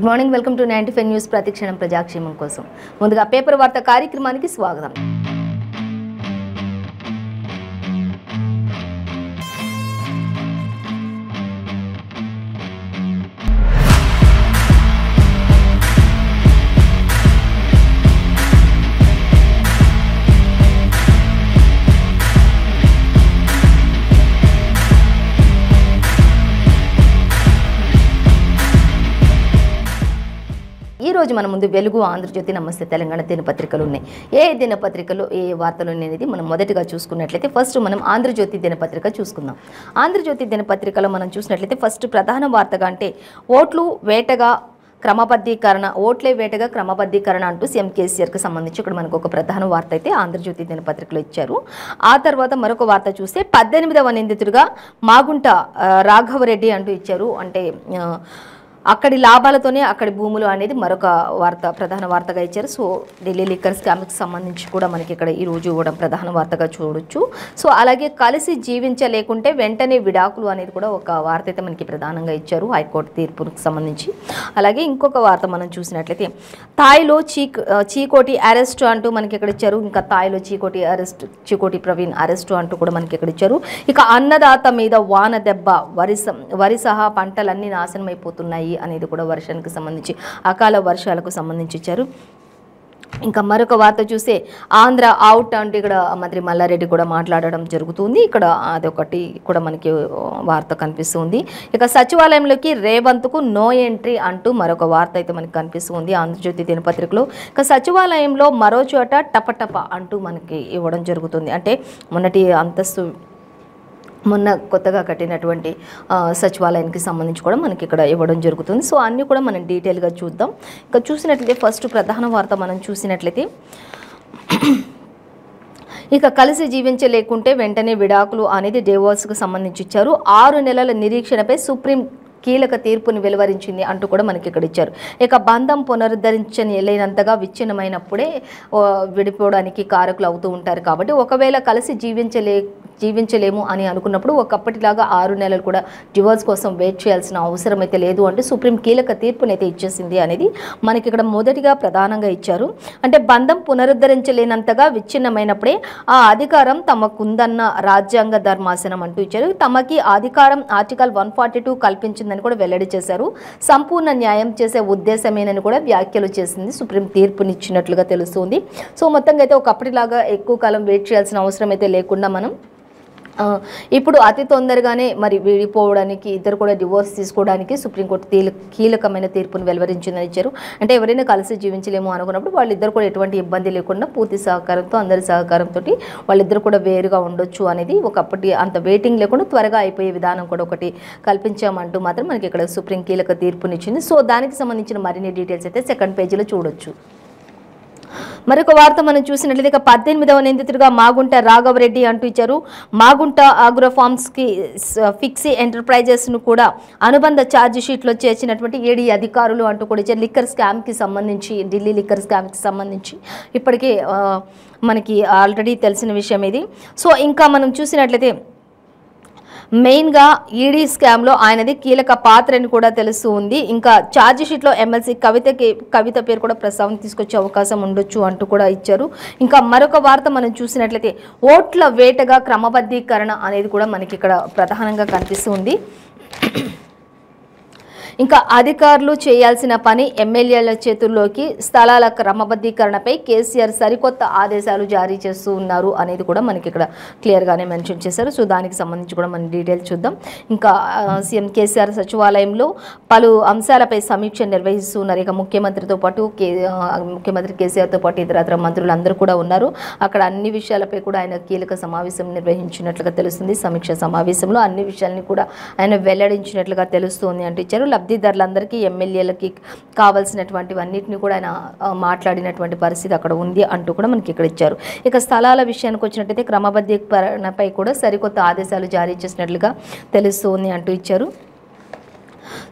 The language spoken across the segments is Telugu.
Good morning, welcome to 95 news. ప్రతిక్షణం ప్రజాక్షేమం కోసం. ముందుగా పేపర్ వార్త కార్యక్రమానికి స్వాగతం. ఈ రోజు మన ముందు వెలుగు, ఆంధ్రజ్యోతి, నమస్తే తెలంగాణ దినపత్రికలు ఉన్నాయి. ఏ దినపత్రికలు ఏ వార్తలు అనేది మనం మొదటిగా చూసుకున్నట్లయితే ఫస్ట్ మనం ఆంధ్రజ్యోతి దినపత్రిక చూసుకుందాం. ఆంధ్రజ్యోతి దినపత్రికలో మనం చూసినట్లయితే ఫస్ట్ ప్రధాన వార్తగా అంటే ఓట్లే వేటగా క్రమబద్ధీకరణ అంటూ సీఎం కేసీఆర్కి సంబంధించి ఇక్కడ మనకు ఒక ప్రధాన వార్త అయితే ఆంధ్రజ్యోతి దినపత్రికలో ఇచ్చారు. ఆ తర్వాత మరొక వార్త చూస్తే 18వ నిందితుడిగా మాగుంట రాఘవరెడ్డి అంటూ ఇచ్చారు. అంటే అక్కడి లాభాలతోనే అక్కడి భూములు అనేది మరొక వార్త, ప్రధాన వార్తగా ఇచ్చారు. సో ఢిల్లీ లిక్కర్ స్కామ్కి సంబంధించి కూడా మనకి ఇక్కడ ఈరోజు ఇవ్వడం ప్రధాన వార్తగా చూడొచ్చు. సో అలాగే కలిసి జీవించలేకుంటే వెంటనే విడాకులు అనేది కూడా ఒక వార్త అయితే మనకి ప్రధానంగా ఇచ్చారు హైకోర్టు తీర్పుకు సంబంధించి. అలాగే ఇంకొక వార్త మనం చూసినట్లయితే తాయిలో చీకోటి అరెస్ట్ అంటూ మనకి ఇక్కడ ఇచ్చారు. ఇంకా తాయిలో చీకోటి ప్రవీణ్ అరెస్టు అంటూ కూడా మనకి ఇక్కడ ఇచ్చారు. ఇక అన్నదాత మీద వాన దెబ్బ, వరి సహా పంటలన్నీ నాశనం అయిపోతున్నాయి అనేది కూడా వర్షానికి సంబంధించి, అకాల వర్షాలకు సంబంధించి ఇచ్చారు. ఇంకా మరొక వార్త చూస్తే ఆంధ్ర అవుట్ అంటూ ఇక్కడ మంత్రి మల్లారెడ్డి కూడా మాట్లాడడం జరుగుతుంది. ఇక్కడ అదొకటి కూడా మనకి వార్త కనిపిస్తుంది. ఇక సచివాలయంలోకి రేవంత్కు నో ఎంట్రీ అంటూ మరొక వార్త అయితే మనకి కనిపిస్తుంది ఆంధ్రజ్యోతి దినపత్రికలో. ఇక సచివాలయంలో మరో చోట టపటప అంటూ మనకి ఇవ్వడం జరుగుతుంది. అంటే మొన్న కొత్తగా కట్టినటువంటి సచివాలయానికి సంబంధించి కూడా మనకి ఇక్కడ ఇవ్వడం జరుగుతుంది. సో అన్నీ కూడా మనం డీటెయిల్గా చూద్దాం. ఇక చూసినట్లయితే ఫస్ట్ ప్రధాన వార్త మనం చూసినట్లయితే ఇక కలిసి జీవించలేకుంటే వెంటనే విడాకులు అనేది డివోర్స్కు సంబంధించి ఇచ్చారు. 6 నెలల నిరీక్షణపై సుప్రీం కీలక తీర్పుని వెలువరించింది అంటూ కూడా మనకి ఇక్కడ ఇచ్చారు. ఇక బంధం పునరుద్ధరించలేనంతగా విచ్ఛిన్నమైనప్పుడే విడిపోవడానికి కారకులు అవుతూ ఉంటారు. కాబట్టి ఒకవేళ కలిసి జీవించలేము అని అనుకున్నప్పుడు ఒకప్పటిలాగా 6 నెలలు కూడా డివోర్స్ కోసం వెయిట్ చేయాల్సిన అవసరం అయితే లేదు అంటే సుప్రీం కీలక తీర్పునైతే ఇచ్చేసింది అనేది మనకి ఇక్కడ మొదటిగా ప్రధానంగా ఇచ్చారు. అంటే బంధం పునరుద్ధరించలేనంతగా విచ్ఛిన్నమైనప్పుడే ఆ అధికారం తమకుందన్న రాజ్యాంగ ధర్మాసనం అంటూ ఇచ్చారు. తమకి అధికారం ఆర్టికల్ 142 కల్పించిందని కూడా వెల్లడి చేశారు. సంపూర్ణ న్యాయం చేసే ఉద్దేశమేనని కూడా వ్యాఖ్యలు చేసింది సుప్రీం తీర్పునిచ్చినట్లుగా తెలుస్తుంది. సో మొత్తంగా అయితే ఒకప్పటిలాగా ఎక్కువ కాలం వెయిట్ చేయాల్సిన అవసరం అయితే లేకుండా మనం ఇప్పుడు అతి తొందరగానే మరి విడిపోవడానికి, ఇద్దరు కూడా డివోర్స్ తీసుకోవడానికి సుప్రీంకోర్టు కీలకమైన తీర్పును వెలువరించిందని ఇచ్చారు. అంటే ఎవరైనా కలిసి జీవించలేము అనుకున్నప్పుడు వాళ్ళిద్దరు కూడా ఎటువంటి ఇబ్బంది లేకుండా పూర్తి సహకారంతో, అందరి సహకారంతో వాళ్ళిద్దరు కూడా వేరుగా ఉండొచ్చు అనేది ఒకప్పటి అంత వెయిటింగ్ లేకుండా త్వరగా అయిపోయే విధానం కూడా ఒకటి కల్పించామంటూ మాత్రం మనకి ఇక్కడ సుప్రీం కీలక తీర్పునిచ్చింది. సో దానికి సంబంధించిన మరిన్ని డీటెయిల్స్ అయితే సెకండ్ పేజీలో చూడొచ్చు. మరొక వార్త మనం చూసినట్లయితే 18వ నిందితుడిగా మాగుంట రాఘవరెడ్డి అంటూ ఇచ్చారు. మాగుంట ఆగ్రోఫార్మ్స్కి ఫిక్సీ ఎంటర్ప్రైజెస్ను కూడా అనుబంధ ఛార్జ్ షీట్లో చేర్చినటువంటి ఈడీ అధికారులు అంటూ కూడా ఇచ్చారు. లిక్కర్ స్కామ్కి సంబంధించి, ఢిల్లీ లిక్కర్ స్కామ్కి సంబంధించి ఇప్పటికే మనకి ఆల్రెడీ తెలిసిన విషయం ఇది. సో ఇంకా మనం చూసినట్లయితే మెయిన్గా ఈడీ స్కామ్లో ఆయనది కీలక పాత్ర అని కూడా తెలుస్తూ ఉంది. ఇంకా ఛార్జ్ షీట్లో ఎమ్మెల్సీ కవిత పేరు కూడా ప్రస్తావన తీసుకొచ్చే అవకాశం ఉండొచ్చు అంటూ కూడా ఇచ్చారు. ఇంకా మరొక వార్త మనం చూసినట్లయితే ఓట్ల వేటగా క్రమబద్ధీకరణ అనేది కూడా మనకి ఇక్కడ ప్రధానంగా కనిపిస్తుంది. ఇంకా అధికారులు చేయాల్సిన పని ఎమ్మెల్యేల చేతుల్లోకి, స్థలాల క్రమబద్ధీకరణపై కేసీఆర్ సరికొత్త ఆదేశాలు జారీ చేస్తూ ఉన్నారు అనేది కూడా మనకి ఇక్కడ క్లియర్గానే మెన్షన్ చేశారు. సో దానికి సంబంధించి కూడా మనం డీటెయిల్స్ చూద్దాం. ఇంకా సీఎం కేసీఆర్ సచివాలయంలో పలు అంశాలపై సమీక్ష నిర్వహిస్తున్నారు. ఇక ముఖ్యమంత్రితో పాటు ముఖ్యమంత్రి కేసీఆర్తో పాటు ఇతరత్ర మంత్రులు అందరూ కూడా ఉన్నారు. అక్కడ అన్ని విషయాలపై కూడా ఆయన కీలక సమావేశం నిర్వహించినట్లుగా తెలుస్తుంది. సమీక్ష సమావేశంలో అన్ని విషయాలని కూడా ఆయన వెల్లడించినట్లుగా తెలుస్తుంది అంటూ ఇచ్చారు. లబ్ధిదారులందరికీ, ఎమ్మెల్యేలకి కావాల్సినటువంటివన్నిటిని కూడా ఆయన మాట్లాడినటువంటి పరిస్థితి అక్కడ ఉంది అంటూ కూడా మనకి ఇక్కడ ఇచ్చారు. ఇక స్థలాల విషయానికి వచ్చినట్టయితే క్రమబద్ధీకరణపై కూడా సరికొత్త ఆదేశాలు జారీ చేసినట్లుగా తెలుస్తుంది అంటూ ఇచ్చారు.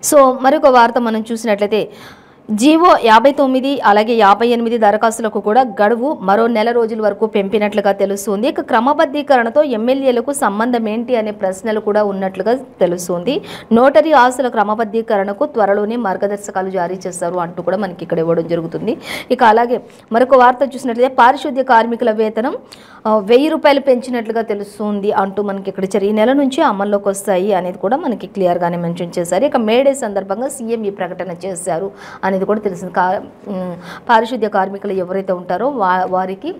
సో మరొక వార్త మనం చూసినట్లయితే జీవో 59 అలాగే 58 దరఖాస్తులకు కూడా గడువు మరో నెల రోజుల వరకు పెంపినట్లుగా తెలుస్తుంది. ఇక క్రమబద్ధీకరణతో ఎమ్మెల్యేలకు సంబంధం ఏంటి అనే ప్రశ్నలు కూడా ఉన్నట్లుగా తెలుస్తుంది. నోటరీ ఆస్తుల క్రమబద్ధీకరణకు త్వరలోనే మార్గదర్శకాలు జారీ చేస్తారు అంటూ కూడా మనకి ఇక్కడ ఇవ్వడం జరుగుతుంది. ఇక అలాగే మరొక వార్త చూసినట్లయితే పారిశుద్ధ్య కార్మికుల వేతనం 1000 రూపాయలు పెంచినట్లుగా తెలుస్తుంది అంటూ మనకి ఇక్కడ ఈ నెల నుంచి అమల్లోకి వస్తాయి అనేది కూడా మనకి క్లియర్గానే మెన్షన్ చేశారు. ఇక మేడే సందర్భంగా సీఎం ఈ ప్రకటన చేశారు అనేది కూడా తెలిసింది. పారిశుద్ధ్య కార్మికులు ఎవరైతే ఉంటారో వారికి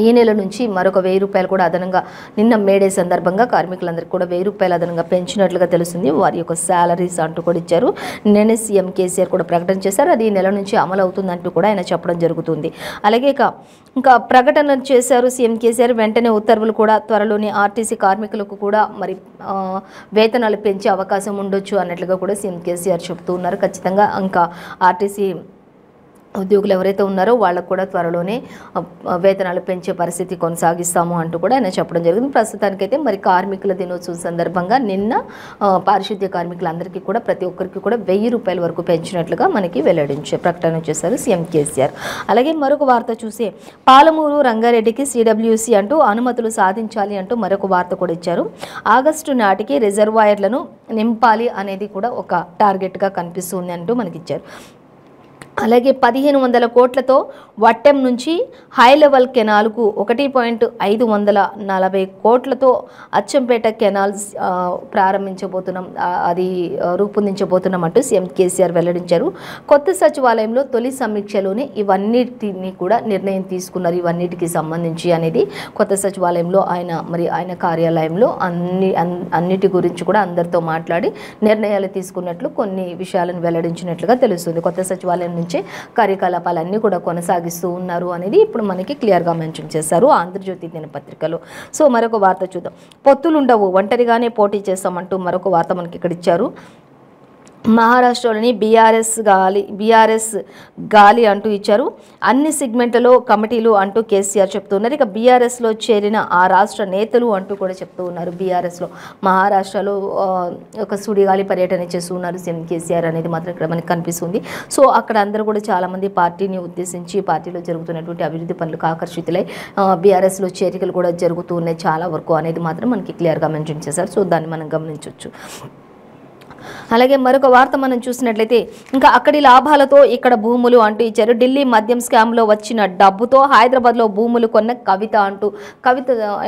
ఈ నెల నుంచి మరొక 1000 రూపాయలు కూడా అదనంగా నిన్న మేడే సందర్భంగా కార్మికులందరికీ కూడా 1000 రూపాయలు అదనంగా పెంచినట్లుగా తెలుస్తుంది. వారి యొక్క శాలరీస్ అంటూ కూడా ఇచ్చారు. నిన్నే సీఎం కేసీఆర్ కూడా ప్రకటన చేశారు. అది ఈ నెల నుంచి అమలు అవుతుందంటూ కూడా ఆయన చెప్పడం జరుగుతుంది. అలాగే ఇంకా ప్రకటన చేశారు సీఎం కేసీఆర్. వెంటనే ఉత్తర్వులు కూడా త్వరలోనే ఆర్టీసీ కార్మికులకు కూడా మరి వేతనాలు పెంచే అవకాశం ఉండొచ్చు అన్నట్లుగా కూడా సీఎం కేసీఆర్ చెప్తూ ఉన్నారు. ఖచ్చితంగా ఇంకా ఆర్టీసీ ఉద్యోగులు ఎవరైతే ఉన్నారో వాళ్ళకు కూడా త్వరలోనే వేతనాలు పెంచే పరిస్థితి కొనసాగిస్తాము అంటూ కూడా ఆయన చెప్పడం జరిగింది. ప్రస్తుతానికైతే మరి కార్మికుల దినోత్సవం సందర్భంగా నిన్న పారిశుద్ధ్య కార్మికులందరికీ కూడా ప్రతి ఒక్కరికి కూడా 1000 రూపాయల వరకు పెంచినట్లుగా మనకి ప్రకటన చేశారు సీఎం కేసీఆర్. అలాగే మరొక వార్త చూసే పాలమూరు రంగారెడ్డికి సిడబ్ల్యూసి అంటూ అనుమతులు సాధించాలి అంటూ మరొక వార్త కూడా ఇచ్చారు. ఆగస్టు నాటికి రిజర్వాయర్లను నింపాలి అనేది కూడా ఒక టార్గెట్గా కనిపిస్తుంది అంటూ మనకి ఇచ్చారు. అలాగే 1500 కోట్లతో వట్టెం నుంచి హై లెవెల్ కెనాల్కు 1.540 కోట్లతో అచ్చంపేట కెనాల్స్ ప్రారంభించబోతున్నాం, అది రూపొందించబోతున్నాం అంటూ సీఎం కేసీఆర్ వెల్లడించారు. కొత్త సచివాలయంలో తొలి సమీక్షలోనే ఇవన్నిటిని కూడా నిర్ణయం తీసుకున్నారు. ఇవన్నిటికి సంబంధించి అనేది కొత్త సచివాలయంలో ఆయన కార్యాలయంలో అన్నిటి గురించి కూడా అందరితో మాట్లాడి నిర్ణయాలు తీసుకున్నట్లు కొన్ని విషయాలను వెల్లడించినట్లుగా తెలుస్తుంది. కొత్త సచివాలయం నుంచి కార్యకలాపాలన్నీ కూడా కొనసాగిస్తూ ఉన్నారు అనేది ఇప్పుడు మనకి క్లియర్గా మెన్షన్ చేశారు ఆంధ్రజ్యోతి దినపత్రికలో. సో మరొక వార్త చూద్దాం. పొత్తులుండవు, ఒంటరిగానే పోటీ చేస్తామంటూ మరొక వార్త మనకి ఇక్కడ ఇచ్చారు. మహారాష్ట్రలోని బీఆర్ఎస్ గాలి అంటూ ఇచ్చారు. అన్ని సెగ్మెంట్లలో కమిటీలు అంటూ కేసీఆర్ చెప్తున్నారు. ఇక బీఆర్ఎస్లో చేరిన ఆ రాష్ట్ర నేతలు అంటూ కూడా చెప్తూ ఉన్నారు. బీఆర్ఎస్లో మహారాష్ట్రలో ఒక సుడిగాలి పర్యటన చేస్తూ ఉన్నారు సీఎం కేసీఆర్ అనేది మాత్రం ఇక్కడ మనకి కనిపిస్తుంది. సో అక్కడ అందరూ కూడా చాలామంది పార్టీని ఉద్దేశించి పార్టీలో జరుగుతున్నటువంటి అభివృద్ధి పనులకు ఆకర్షితులై బీఆర్ఎస్లో చేరికలు కూడా జరుగుతూ ఉన్నాయి చాలా వరకు అనేది మాత్రం మనకి క్లియర్గా మెన్షన్ చేశారు. సో దాన్ని మనం గమనించవచ్చు. అలాగే మరొక వార్త మనం చూసినట్లయితే ఇంకా అక్కడి లాభాలతో ఇక్కడ భూములు అంటూ ఇచ్చారు. ఢిల్లీ మద్యం స్కామ్లో వచ్చిన డబ్బుతో హైదరాబాద్లో భూములు కొన్న కవిత అంటూ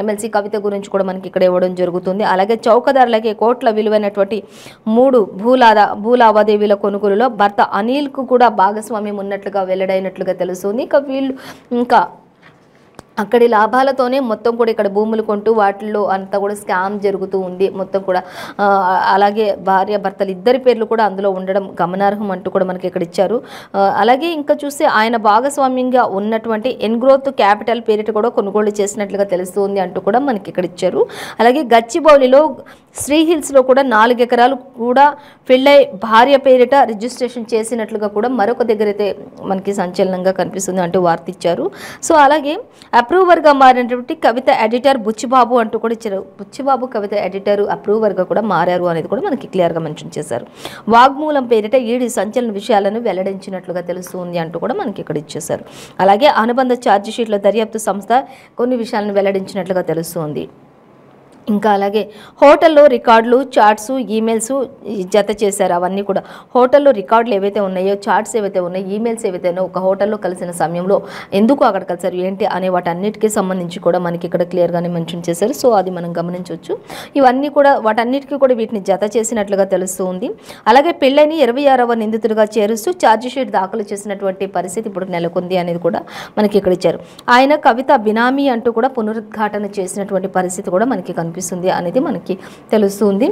ఎమ్మెల్సీ కవిత గురించి కూడా మనకి ఇక్కడ ఇవ్వడం జరుగుతుంది. అలాగే చౌకదారులకి కోట్ల విలువైనటువంటి 3 భూలావాదేవీల కొనుగోలులో భర్త అనిల్కు కూడా భాగస్వామ్యం ఉన్నట్లుగా వెల్లడైనట్లుగా తెలుస్తుంది. ఇక వీళ్ళు ఇంకా అక్కడి లాభాలతోనే మొత్తం కూడా ఇక్కడ భూములు కొంటూ వాటిల్లో అంతా కూడా స్కామ్ జరుగుతూ ఉంది మొత్తం కూడా. అలాగే భార్య భర్తలు ఇద్దరి పేర్లు కూడా అందులో ఉండడం గమనార్హం అంటూ కూడా మనకి ఇక్కడ ఇచ్చారు. అలాగే ఇంకా చూస్తే ఆయన భాగస్వామ్యంగా ఉన్నటువంటి ఎన్గ్రోత్ క్యాపిటల్ పేరిట కూడా కొనుగోలు చేసినట్లుగా తెలుస్తుంది అంటూ కూడా మనకి ఇక్కడ ఇచ్చారు. అలాగే గచ్చిబౌలిలో శ్రీహిల్స్లో కూడా 4 ఎకరాలు కూడా పెళ్ళై భార్య పేరిట రిజిస్ట్రేషన్ చేసినట్లుగా కూడా మరొక దగ్గర అయితే మనకి సంచలనంగా కనిపిస్తుంది అంటూ వార్త ఇచ్చారు. సో అలాగే అప్రూవర్గా మారినటువంటి కవిత ఎడిటర్ బుచ్చిబాబు అంటూ కూడా ఇచ్చారు. బుచ్చిబాబు కవిత ఎడిటర్ అప్రూవర్గా కూడా మారారు అనేది కూడా మనకి క్లియర్గా మెన్షన్ చేశారు. వాగ్మూలం పేరిట ఈడీ సంచలన విషయాలను వెల్లడించినట్లుగా తెలుస్తుంది అంటూ కూడా మనకి ఇక్కడ ఇచ్చేశారు. అలాగే అనుబంధ ఛార్జిషీట్ల దర్యాప్తు సంస్థ కొన్ని విషయాలను వెల్లడించినట్లుగా తెలుస్తుంది. ఇంకా అలాగే హోటల్లో రికార్డులు, చాట్స్, ఈమెయిల్స్ జత చేశారు. అవన్నీ కూడా హోటల్లో రికార్డులు ఏవైతే ఉన్నాయో, చాట్స్ ఏవైతే ఉన్నాయో, ఈమెయిల్స్ ఏవైతే ఉన్నాయో ఒక హోటల్లో కలిసిన సమయంలో ఎందుకు అక్కడ కలిసారు ఏంటి అనే వాటన్నిటికీ సంబంధించి కూడా మనకి ఇక్కడ క్లియర్గానే మెన్షన్ చేశారు. సో అది మనం గమనించవచ్చు. ఇవన్నీ కూడా వాటన్నిటికీ కూడా వీటిని జత చేసినట్లుగా తెలుస్తుంది. అలాగే పెళ్ళైని 26వ నిందితుడిగా చేరుస్తూ ఛార్జిషీట్ దాఖలు చేసినటువంటి పరిస్థితి ఇప్పుడు నెలకొంది అనేది కూడా మనకి ఇక్కడ ఇచ్చారు. ఆయన కవిత బినామీ అంటూ కూడా పునరుద్ఘాటన చేసినటువంటి పరిస్థితి కూడా మనకి కనిపిస్తుంది అనేది మనకి తెలుస్తుంది.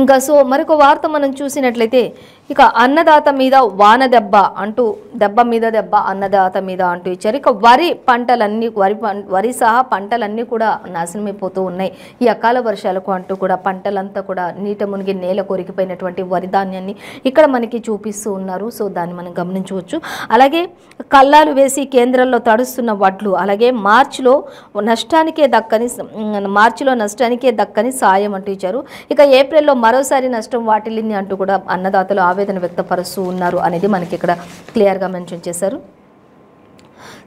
ఇంకా సో మరొక వార్త మనం చూసినట్లయితే ఇక అన్నదాత మీద వాన దెబ్బ అంటూ దెబ్బ మీద దెబ్బ అన్నదాత మీద అంటూ ఇచ్చారు. ఇక వరి సహా పంటలన్నీ కూడా నాశనమైపోతూ ఉన్నాయి ఈ అకాల వర్షాలకు అంటూ కూడా పంటలంతా కూడా నీట మునిగి నేల కొరికిపోయినటువంటి వరి ధాన్యాన్ని ఇక్కడ మనకి చూపిస్తూ ఉన్నారు. సో దాన్ని మనం గమనించవచ్చు. అలాగే కల్లాలు వేసి కేంద్రంలో తడుస్తున్న వడ్లు, అలాగే మార్చిలో నష్టానికే దక్కని సాయం అంటూ ఇచ్చారు. ఇక ఏప్రిల్లో మరోసారి నష్టం వాటిల్లింది అంటూ కూడా అన్నదాతలు ఆవేదన వ్యక్తపరుస్తూ ఉన్నారు అనేది మనకి ఇక్కడ క్లియర్గా మెన్షన్ చేశారు.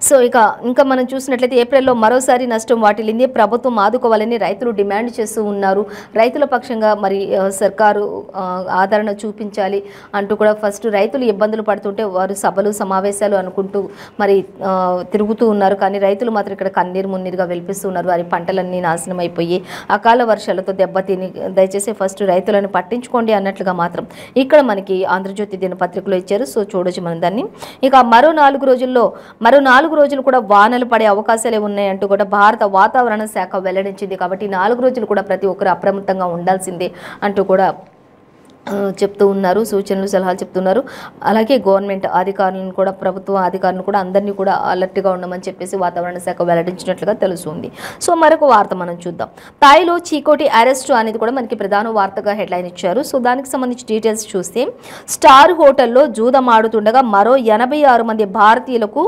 సో ఇంకా మనం చూసినట్లయితే ఏప్రిల్లో మరోసారి నష్టం వాటిల్లింది. ప్రభుత్వం ఆదుకోవాలని రైతులు డిమాండ్ చేస్తూ ఉన్నారు. రైతుల పక్షంగా మరి సర్కారు ఆదరణ చూపించాలి అంటూ కూడా ఫస్ట్ రైతులు ఇబ్బందులు పడుతుంటే వారు సభలు సమావేశాలు అనుకుంటూ మరి తిరుగుతూ ఉన్నారు. కానీ రైతులు మాత్రం ఇక్కడ కన్నీరు మున్నీరుగా వెలిపిస్తూ ఉన్నారు. వారి పంటలన్నీ నాశనం అయిపోయి అకాల వర్షాలతో దెబ్బతిని దయచేసి ఫస్ట్ రైతులను పట్టించుకోండి అన్నట్లుగా మాత్రం ఇక్కడ మనకి ఆంధ్రజ్యోతి దినపత్రికలో ఇచ్చారు. సో చూడొచ్చు మనం దాన్ని. ఇక మరో 4 రోజులు కూడా వానలు పడే అవకాశాలే ఉన్నాయంటూ కూడా భారత వాతావరణ శాఖ వెల్లడించింది. కాబట్టి 4 రోజులు కూడా ప్రతి ఒక్కరు అప్రమత్తంగా ఉండాల్సిందే అంటూ కూడా చెప్తూ ఉన్నారు. సూచనలు సలహాలు చెప్తున్నారు. అలాగే గవర్నమెంట్ అధికారులను కూడా ప్రభుత్వ అధికారులను కూడా అందరినీ కూడా అలర్ట్గా ఉండమని చెప్పేసి వాతావరణ శాఖ వెల్లడించినట్లుగా తెలుస్తుంది. సో మరొక వార్త మనం చూద్దాం. తాయిలో చీకోటి అరెస్టు అనేది కూడా మనకి ప్రధాన వార్తగా హెడ్లైన్ ఇచ్చారు. సో దానికి సంబంధించి డీటెయిల్స్ చూస్తే స్టార్ హోటల్లో జూదం ఆడుతుండగా మరో 86 మంది భారతీయులకు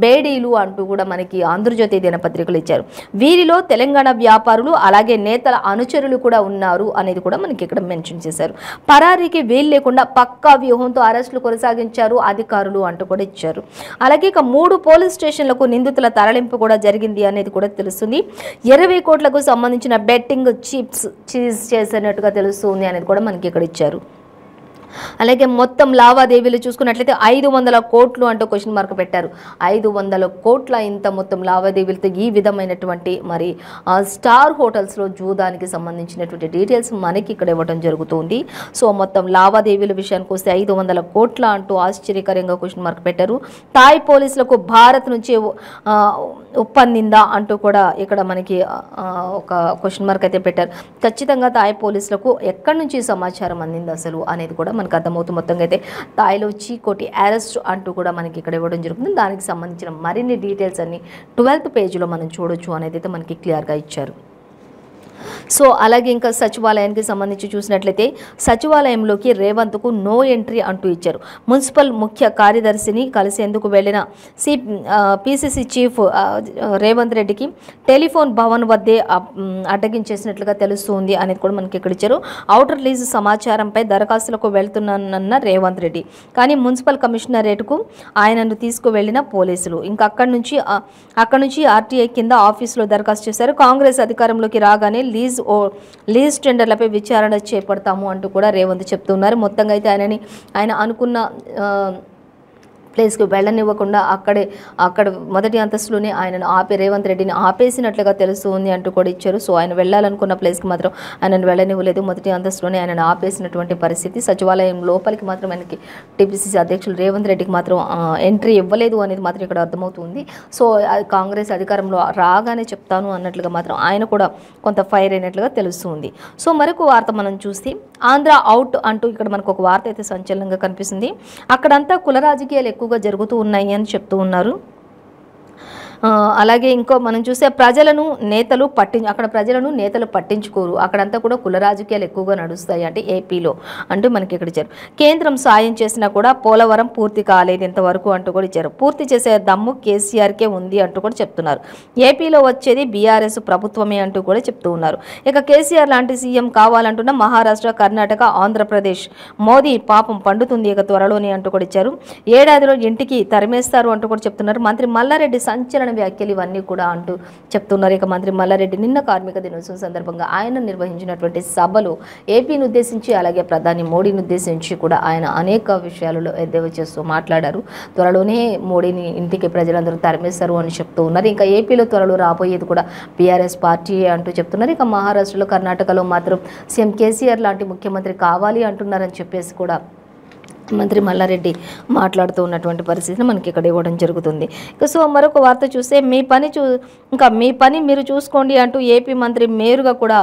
బేడీలు అంటూ కూడా మనకి ఆంధ్రజ్యోతి దినపత్రికలు ఇచ్చారు. వీరిలో తెలంగాణ వ్యాపారులు అలాగే నేతల అనుచరులు కూడా ఉన్నారు అనేది కూడా మనకి ఇక్కడ మెన్షన్ చేశారు. పరారీకి వీలు లేకుండా పక్కా వ్యూహంతో అరెస్టులు కొనసాగించారు అధికారులు అంటూ కూడా ఇచ్చారు. అలాగే ఇక 3 పోలీస్ స్టేషన్లకు నిందితుల తరలింపు కూడా జరిగింది అనేది కూడా తెలుస్తుంది. 20 కోట్లకు సంబంధించిన బెట్టింగ్ చిప్స్ చీజ్ చేసినట్టుగా తెలుస్తుంది అనేది కూడా మనకి ఇక్కడ ఇచ్చారు. అలాగే మొత్తం లావాదేవీలు చూసుకున్నట్లయితే 500 కోట్లు అంటూ క్వశ్చన్ మార్క్ పెట్టారు. 500 కోట్ల ఇంత మొత్తం లావాదేవీలతో ఈ విధమైనటువంటి మరి స్టార్ హోటల్స్లో జూదానికి సంబంధించినటువంటి డీటెయిల్స్ మనకి ఇక్కడ ఇవ్వడం జరుగుతుంది. సో మొత్తం లావాదేవీల విషయానికి వస్తే 500 కోట్ల అంటూ ఆశ్చర్యకరంగా క్వశ్చన్ మార్క్ పెట్టారు. తాయ్ పోలీసులకు భారత్ నుంచి ఒప్పందిందా అంటూ కూడా ఇక్కడ మనకి ఒక క్వశ్చన్ మార్క్ అయితే పెట్టారు. ఖచ్చితంగా తాయ్ పోలీసులకు ఎక్కడి నుంచి సమాచారం అందింది అసలు అనేది కూడా మనకు అర్థమవుతుంది. మొత్తంగా అయితే తాయిలో చీకోటి అరెస్ట్ అంటూ కూడా మనకి ఇక్కడ ఇవ్వడం జరుగుతుంది. దానికి సంబంధించిన మరిన్ని డీటెయిల్స్ అన్ని 12th పేజీలో మనం చూడొచ్చు అనేది అయితే మనకి క్లియర్గా ఇచ్చారు. సో అలాగే ఇంకా సచివాలయానికి సంబంధించి చూసినట్లయితే సచివాలయంలోకి రేవంత్కు నో ఎంట్రీ అంటూ ఇచ్చారు. మున్సిపల్ ముఖ్య కార్యదర్శిని కలిసేందుకు వెళ్లిన పిసిసి చీఫ్ రేవంత్ రెడ్డికి టెలిఫోన్ భవన్ వద్దే అడ్డగించేసినట్లుగా తెలుస్తుంది అనేది కూడా మనకి ఇక్కడ ఇచ్చారు. ఔటర్ లీజ్ సమాచారంపై దరఖాస్తులకు వెళ్తున్నానన్న రేవంత్ రెడ్డి, కానీ మున్సిపల్ కమిషనరేట్కు ఆయనను తీసుకువెళ్లిన పోలీసులు ఇంకా అక్కడి నుంచి ఆర్టీఐ కింద ఆఫీసులో దరఖాస్తు చేశారు. కాంగ్రెస్ అధికారంలోకి రాగానే లీజ్ టెండర్లపై విచారణ చేపడతాము అంటూ కూడా రేవంత్ చెప్తున్నారు. మొత్తంగా అయితే ఆయన అనుకున్న ప్లేస్కి వెళ్ళనివ్వకుండా అక్కడ మొదటి అంతస్తులోనే ఆయనను రేవంత్ రెడ్డిని ఆపేసినట్లుగా తెలుస్తుంది అంటూ కూడా ఇచ్చారు. సో ఆయన వెళ్ళాలనుకున్న ప్లేస్కి మాత్రం ఆయనను వెళ్ళనివ్వలేదు. మొదటి అంతస్తులోనే ఆయనను ఆపేసినటువంటి పరిస్థితి. సచివాలయం లోపలికి మాత్రం ఆయనకి టీపీసీసీ అధ్యక్షులు రేవంత్ రెడ్డికి మాత్రం ఎంట్రీ ఇవ్వలేదు అనేది మాత్రం ఇక్కడ అర్థమవుతుంది. సో కాంగ్రెస్ అధికారంలో రాగానే చెప్తాను అన్నట్లుగా మాత్రం ఆయన కూడా కొంత ఫైర్ అయినట్లుగా తెలుస్తుంది. సో మరొక వార్త మనం చూస్తే ఆంధ్ర అవుట్ అంటూ ఇక్కడ మనకు ఒక వార్త అయితే సంచలనంగా కనిపిస్తుంది. అక్కడంతా కుల రాజకీయాలు ఎక్కువగా జరుగుతూ ఉన్నాయి అని చెప్తూ ఉన్నారు. అలాగే ఇంకో మనం చూస్తే అక్కడ ప్రజలను నేతలు పట్టించుకోరు, అక్కడంతా కూడా కుల రాజకీయాలు ఎక్కువగా నడుస్తాయి అంటే ఏపీలో అంటూ మనకి ఇక్కడ ఇచ్చారు. కేంద్రం సాయం చేసినా కూడా పోలవరం పూర్తి కాలేదు ఇంతవరకు అంటూ కూడా ఇచ్చారు. పూర్తి చేసే దమ్ము కేసీఆర్కే ఉంది అంటూ కూడా చెప్తున్నారు. ఏపీలో వచ్చేది బీఆర్ఎస్ ప్రభుత్వమే అంటూ కూడా చెప్తూ ఉన్నారు. ఇక కేసీఆర్ లాంటి సీఎం కావాలంటున్న మహారాష్ట్ర, కర్ణాటక, ఆంధ్రప్రదేశ్ మోదీ పాపం పండుతుంది ఇక త్వరలోనే అంటూ కూడా ఇచ్చారు. ఏడాదిలో ఇంటికి తరిమేస్తారు అంటూ కూడా చెప్తున్నారు. మంత్రి మల్లారెడ్డి సంచలన వ్యాఖ్యలు ఇవన్నీ కూడా అంటూ చెప్తున్నారు. ఇక మంత్రి మల్లారెడ్డి నిన్న కార్మిక దినోత్సవం సందర్భంగా ఆయన నిర్వహించినటువంటి సభలో ఏపీని ఉద్దేశించి అలాగే ప్రధాని మోడీని ఉద్దేశించి కూడా ఆయన అనేక విషయాలలో ఎద్దేవా చేస్తూ మాట్లాడారు. త్వరలోనే మోడీని ఇంటికి ప్రజలందరూ తరిమేస్తారు అని చెప్తూ ఉన్నారు. ఇంకా ఏపీలో త్వరలో రాబోయేది కూడా బీఆర్ఎస్ పార్టీ అంటూ చెప్తున్నారు. ఇక మహారాష్ట్రలో, కర్ణాటకలో మాత్రం సీఎం కేసీఆర్ లాంటి ముఖ్యమంత్రి కావాలి అంటున్నారని చెప్పేసి కూడా మంత్రి మల్లారెడ్డి మాట్లాడుతూ ఉన్నటువంటి పరిస్థితిని మనకి ఇక్కడ ఇవ్వడం జరుగుతుంది. సో మరొక వార్త చూస్తే మీ పని మీరు చూసుకోండి అంటూ ఏపీ మంత్రి మేరుగా కూడా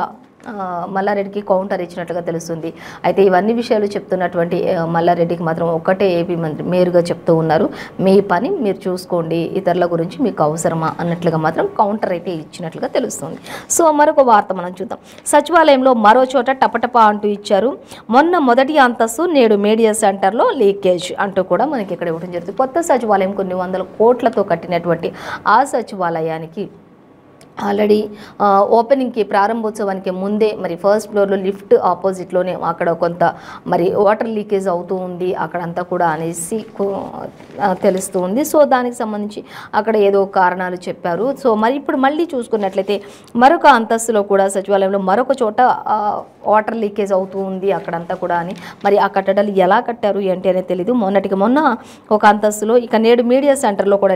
మల్లారెడ్డికి కౌంటర్ ఇచ్చినట్లుగా తెలుస్తుంది. అయితే ఇవన్నీ విషయాలు చెప్తున్నటువంటి మల్లారెడ్డికి మాత్రం ఒక్కటే ఏపీ మంత్రి మేరుగా చెప్తూ ఉన్నారు, మీ పని మీరు చూసుకోండి, ఇతరుల గురించి మీకు అవసరమా అన్నట్లుగా మాత్రం కౌంటర్ అయితే ఇచ్చినట్లుగా తెలుస్తుంది. సో మరొక వార్త మనం చూద్దాం. సచివాలయంలో మరో చోట టపటపా అంటూ ఇచ్చారు. మొన్న మొదటి అంతస్తు, నేడు మీడియా సెంటర్లో లీకేజ్ అంటూ కూడా మనకి ఇక్కడ ఇవ్వడం జరుగుతుంది. కొత్త సచివాలయం కొన్ని 100 కోట్లతో కట్టినటువంటి ఆ సచివాలయానికి ఆల్రెడీ ఓపెనింగ్కి ప్రారంభోత్సవానికి ముందే మరి ఫస్ట్ ఫ్లోర్లో లిఫ్ట్ ఆపోజిట్లోనే అక్కడ కొంత మరి వాటర్ లీకేజ్ అవుతూ ఉంది అక్కడంతా కూడా అనేసి తెలుస్తూ ఉంది. సో దానికి సంబంధించి అక్కడ ఏదో కారణాలు చెప్పారు. సో మరి ఇప్పుడు మళ్ళీ చూసుకున్నట్లయితే మరొక అంతస్తులో కూడా సచివాలయంలో మరొక చోట వాటర్ లీకేజ్ అవుతూ ఉంది అక్కడంతా కూడా అని మరి ఆ కట్టడాలు ఎలా కట్టారు ఏంటి అనేది తెలీదు. మొన్నటికి మొన్న ఒక అంతస్తులో ఇక నేడు మీడియా సెంటర్లో కూడా